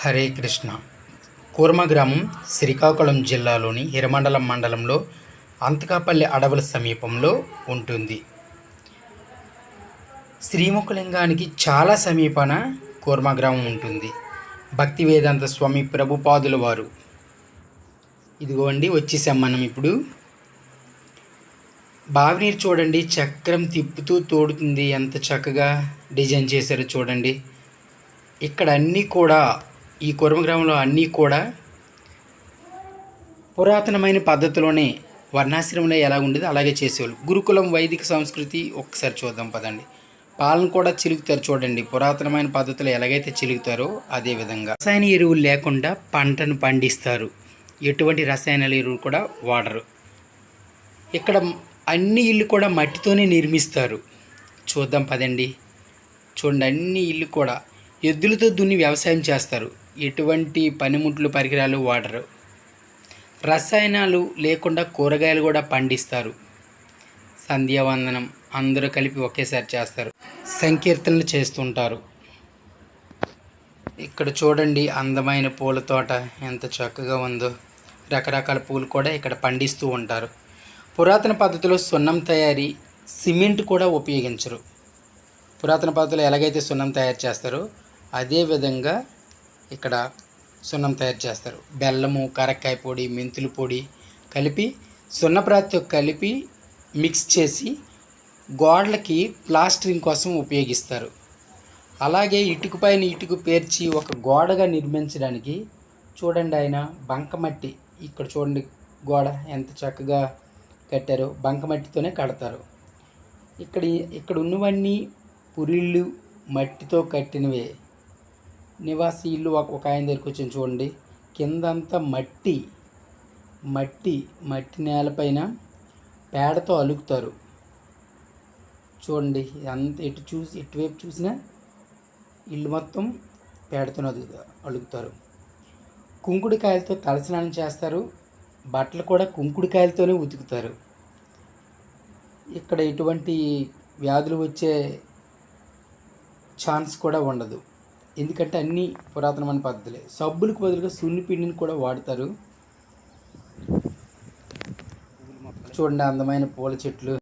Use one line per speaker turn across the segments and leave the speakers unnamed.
హరే కృష్ణ. కూర్మ గ్రామం శ్రీకాకుళం జిల్లాలోని హిరమండలం మండలంలో అంతకాపల్లి అడవుల సమీపంలో ఉంటుంది. శ్రీముఖలింగానికి చాలా సమీపాన కూర్మ గ్రామం ఉంటుంది. భక్తి వేదాంత స్వామి ప్రభుపాదుల వారు ఇదిగోండి వచ్చేసాం మనం ఇప్పుడు. బావి నీరు చూడండి, చక్రం తిప్పుతూ తోడుతుంది. ఎంత చక్కగా డిజైన్ చేశారో చూడండి. ఇక్కడ అన్నీ కూడా ఈ కూర్మ గ్రామంలో అన్నీ కూడా పురాతనమైన పద్ధతిలోనే వర్ణాశ్రమంలో ఎలా ఉండేది అలాగే చేసేవాళ్ళు. గురుకులం వైదిక సంస్కృతి ఒక్కసారి చూద్దాం పదండి. పాలన కూడా చిలుకుతారు చూడండి. పురాతనమైన పద్ధతులు ఎలాగైతే చిలుకుతారో అదేవిధంగా రసాయన ఎరువులు లేకుండా పంటను పండిస్తారు. ఎటువంటి రసాయనాల ఎరువులు కూడా వాడరు. ఇక్కడ అన్ని ఇల్లు కూడా మట్టితోనే నిర్మిస్తారు. చూద్దాం పదండి. చూడండి, అన్ని ఇల్లు కూడా ఎద్దులతో దున్ని వ్యవసాయం చేస్తారు. ఎటువంటి పనిముట్లు పరికరాలు వాడరు. రసాయనాలు లేకుండా కూరగాయలు కూడా పండిస్తారు. సంధ్యావందనం అందరూ కలిపి ఒకేసారి చేస్తారు. సంకీర్తనలు చేస్తుంటారు. ఇక్కడ చూడండి, అందమైన పూల తోట ఎంత చక్కగా ఉందో. రకరకాల పూలు కూడా ఇక్కడ పండిస్తూ ఉంటారు. పురాతన పద్ధతిలో సున్నం తయారీ, సిమెంట్ కూడా ఉపయోగించరు. పురాతన పద్ధతిలో ఎలాగైతే సున్నం తయారు చేస్తారో అదేవిధంగా ఇక్కడ సున్నం తయారు చేస్తారు. బెల్లము, కరక్కాయ పొడి, మెంతుల పొడి కలిపి సున్నప్రాతితో కలిపి మిక్స్ చేసి గోడలకి ప్లాస్టరింగ్ కోసం ఉపయోగిస్తారు. అలాగే ఇటుక పైన ఇటుక పేర్చి ఒక గోడగా నిర్మించడానికి చూడండి, ఆయన బంకమట్టి ఇక్కడ చూడండి గోడ ఎంత చక్కగా కట్టారో. బంకమట్టితోనే కడతారు. ఇక్కడ ఉన్నవన్నీ పురిళ్ళు మట్టితో కట్టినవే. నివాసి ఇల్లు ఒక ఆయన దగ్గరికి వచ్చి చూడండి, కిందంతా మట్టి మట్టి మట్టి నేలపైన పేడతో అలుకుతారు. చూడండి, అంత ఎటువైపు చూసినా ఇల్లు మొత్తం పేడతో అలుకుతారు. కుంకుడుకాయలతో తలస్నానం చేస్తారు. బట్టలు కూడా కుంకుడుకాయలతోనే ఉతుకుతారు. ఇక్కడ ఎటువంటి వ్యాధులు వచ్చే ఛాన్స్ కూడా ఉండదు. ఎందుకంటే అన్నీ పురాతనమైన పద్ధతులే. సబ్బులకు బదులుగా సున్నిపిండిని కూడా వాడతారు. చూడండి, అందమైన పూల చెట్లు.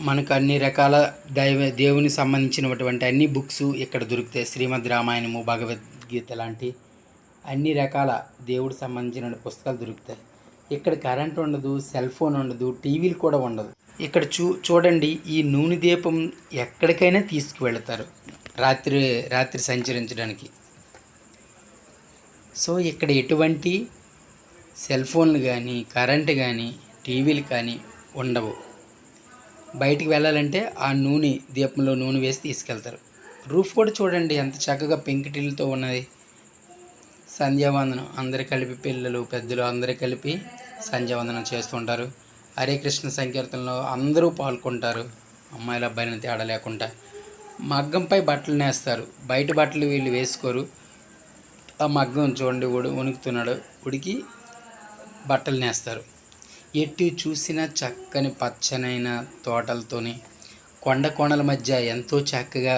మనకు అన్ని రకాల దేవుని సంబంధించినటువంటి అన్ని బుక్స్ ఇక్కడ దొరుకుతాయి. శ్రీమద్ రామాయణము, భగవద్గీత లాంటి అన్ని రకాల దేవుడికి సంబంధించిన పుస్తకాలు దొరుకుతాయి. ఇక్కడ కరెంట్ ఉండదు, సెల్ ఫోన్ ఉండదు, టీవీలు కూడా ఉండదు. ఇక్కడ చూడండి, ఈ నూనె దీపం ఎక్కడికైనా తీసుకువెళతారు రాత్రి సంచరించడానికి. సో ఇక్కడ ఎటువంటి సెల్ ఫోన్లు కానీ కరెంటు కానీ టీవీలు కానీ ఉండవు. బయటికి వెళ్ళాలంటే ఆ నూనె దీపంలో నూనె వేసి తీసుకెళ్తారు. రూఫ్ కూడా చూడండి ఎంత చక్కగా పెంకుటిల్లతో ఉన్నది. సంధ్యావందనం అందరు కలిపి, పిల్లలు పెద్దలు అందరూ కలిపి సంధ్యావందనం చేస్తుంటారు. హరే కృష్ణ సంకీర్తనలో అందరూ పాల్గొంటారు. అమ్మాయిల అబ్బాయిలను తేడా లేకుండా. మగ్గంపై బట్టలు నేస్తారు. బయట బట్టలు వీళ్ళు వేసుకోరు. ఆ మగ్గం చూడండి వణుకుతున్నాడు. ఉడికి బట్టలు నేస్తారు. ఎటు చూసినా చక్కని పచ్చనైన తోటలతోని కొండల మధ్య ఎంతో చక్కగా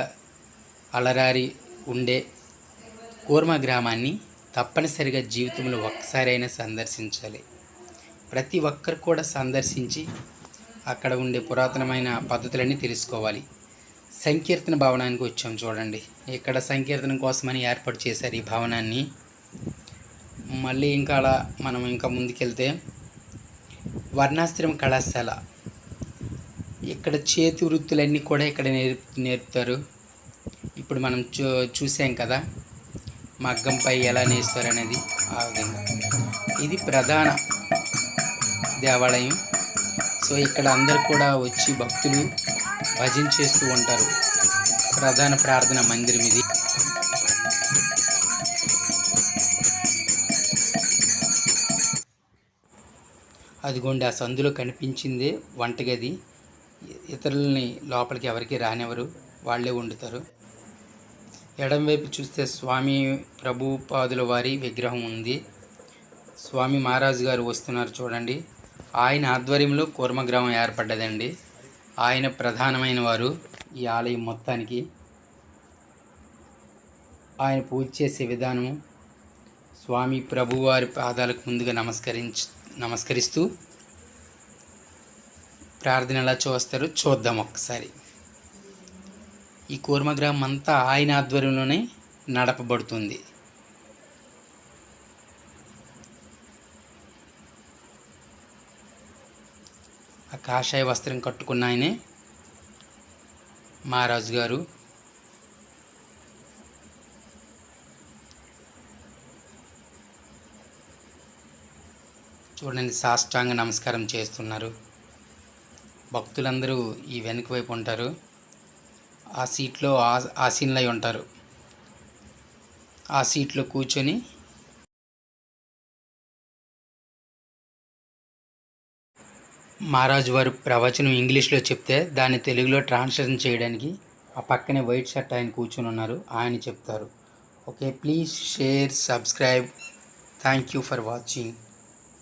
అలరారి ఉండే కూర్మ గ్రామాన్ని తప్పనిసరిగా జీవితంలో ఒక్కసారైనా సందర్శించాలి. ప్రతి ఒక్కరు కూడా సందర్శించి అక్కడ ఉండే పురాతనమైన పద్ధతులన్నీ తెలుసుకోవాలి. సంకీర్తన భవనానికి వచ్చాం చూడండి. ఇక్కడ సంకీర్తన కోసమని ఏర్పాటు చేశారు ఈ భవనాన్ని. మళ్ళీ ఇంకా అలా మనం ఇంకా ముందుకెళ్తే వర్ణాశ్రమ కళాశాల. ఇక్కడ చేతి వృత్తులన్నీ కూడా ఇక్కడ నేర్పుతారు. ఇప్పుడు మనం చూసాం కదా మగ్గంపై ఎలా నేస్తారు అనేది. ఆ విధంగా ఇది ప్రధాన దేవాలయం. సో ఇక్కడ అందరు కూడా వచ్చి భక్తులు భజన చేస్తూ ఉంటారు. ప్రధాన ప్రార్థన మందిరం ఇది. అదిగోండి, ఆ సందులో కనిపించిందే వంటగది. ఇతరులని లోపలికి ఎవరికి రానివ్వరు, వాళ్ళే వండుతారు. ఎడంవైపు చూస్తే స్వామి ప్రభుపాదుల వారి విగ్రహం ఉంది. స్వామి మహారాజు గారు వస్తున్నారు చూడండి. ఆయన ఆధ్వర్యంలో కూర్మ గ్రామం ఏర్పడ్డదండి. ఆయన ప్రధానమైన వారు ఈ ఆలయం మొత్తానికి. ఆయన పూజ చేసే విధానము స్వామి ప్రభువారి పాదాలకు ముందుగా నమస్కరిస్తూ ప్రార్థన ఎలా చూస్తారో చూద్దాం ఒక్కసారి. ఈ కూర్మగ్రామం అంతా ఆయన ఆధ్వర్యంలోనే నడపబడుతుంది. ఆ కాషాయ వస్త్రం కట్టుకున్న ఆయనే మహారాజు గారు. చూడండి, సాష్టాంగ నమస్కారం చేస్తున్నారు. భక్తులందరూ ఈ వెనుక వైపు ఉంటారు. ఆ సీట్లో ఆసీనులై ఉంటారు. ఆ సీట్లో కూర్చొని మహారాజు వారు ప్రవచనం ఇంగ్లీష్లో చెప్తే దాన్ని తెలుగులో ట్రాన్స్లేషన్ చేయడానికి ఆ పక్కనే వైట్ షర్ట్ ఆయన కూర్చొని ఉన్నారు, ఆయన చెప్తారు. Okay, please share, subscribe. Thank you for watching.